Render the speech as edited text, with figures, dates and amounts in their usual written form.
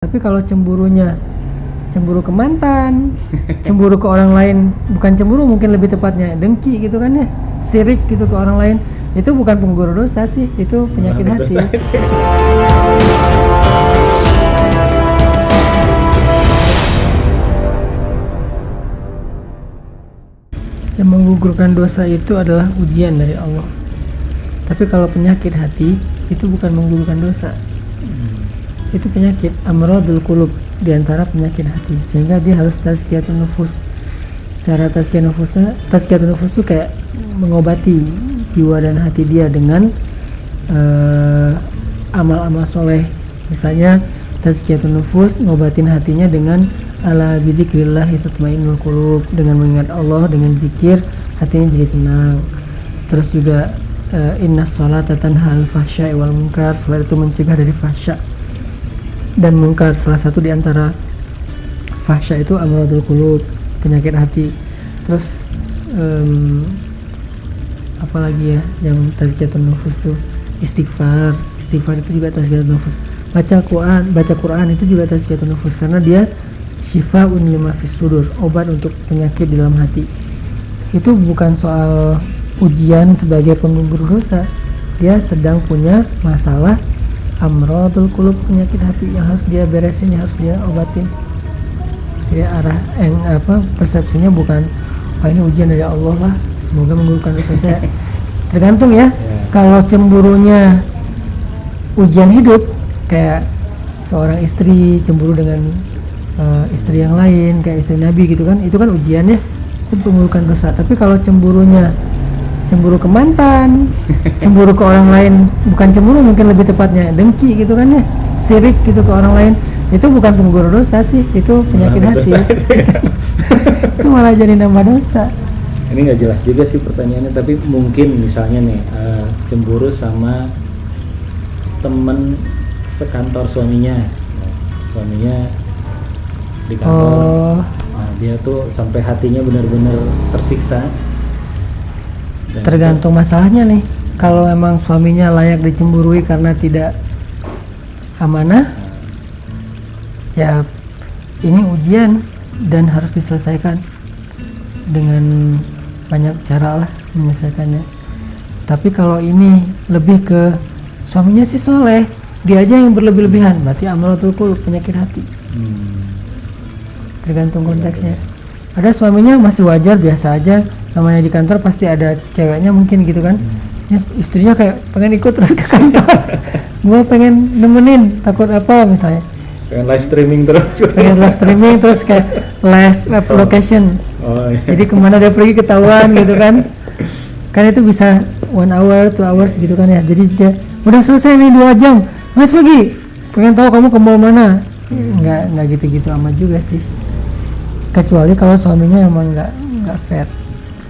Tapi kalau cemburu ke mantan, cemburu ke orang lain, bukan cemburu mungkin lebih tepatnya, dengki gitu kan ya, sirik gitu ke orang lain, itu bukan penggugur dosa sih, itu penyakit hati. Yang menggugurkan dosa itu adalah ujian dari Allah. Tapi kalau penyakit hati itu bukan menggugurkan dosa. Itu penyakit amradul qulub, di antara penyakit hati, sehingga dia harus tazkiyatun nufus. Cara tazkiyatun nufus itu kayak mengobati jiwa dan hati dia dengan amal-amal soleh. Misalnya tazkiyatun nufus, ngobatin hatinya dengan ala bidzikrillah tatmainnul qulub, dengan mengingat Allah, dengan zikir hatinya jadi tenang. Terus juga innas sholata tanha 'anil fahsya'i wal munkar, salat itu mencegah dari fahsya dan munkar. Salah satu di antara fahsya itu amradul qulub, penyakit hati. Terus apalagi ya yang tazkiyatun nufus tuh, istighfar itu juga tazkiyatun nufus. Baca Quran itu juga tazkiyatun nufus, karena dia syifaun lima fis sudur, obat untuk penyakit di dalam hati. Itu bukan soal ujian sebagai penggugur dosa, dia sedang punya masalah amradul qulub, penyakit hati yang harus dia beresin, yang harus dia obatin. Jadi persepsinya bukan ini ujian dari Allah lah, semoga menggugurkan dosa saya. Tergantung ya. Kalau cemburunya ujian hidup, kayak seorang istri cemburu dengan istri yang lain, kayak istri Nabi gitu kan, itu kan ujian ya, itu menggugurkan dosa. Tapi kalau cemburu ke mantan, cemburu ke orang lain, bukan cemburu mungkin lebih tepatnya, dengki gitu kan ya, sirik gitu ke orang lain, itu bukan penggugur dosa sih, itu penyakit hati. Itu malah jadi nambah dosa. Ini nggak jelas juga sih pertanyaannya, tapi mungkin misalnya nih cemburu sama temen sekantor suaminya di kantor. Nah dia tuh sampai hatinya benar-benar tersiksa. Tergantung masalahnya nih. Kalau emang suaminya layak dicemburui karena tidak amanah, ya ini ujian dan harus diselesaikan dengan banyak cara lah menyelesaikannya. Tapi kalau ini lebih ke suaminya sih soleh, dia aja yang berlebih-lebihan, berarti amradul qulub, penyakit hati. Tergantung konteksnya. Ada suaminya masih wajar, biasa aja, namanya di kantor pasti ada ceweknya mungkin gitu kan. Istrinya kayak pengen ikut terus ke kantor. Gua pengen nemenin, takut apa misalnya, pengen live streaming terus kayak live location. Iya. Jadi kemana dia pergi ketahuan gitu kan itu bisa 1 hour 2 hours gitu kan ya. Jadi dia udah selesai nih 2 jam live lagi, pengen tahu kamu ke mall mana. Nggak gitu-gitu amat juga sih, kecuali kalau suaminya emang nggak fair.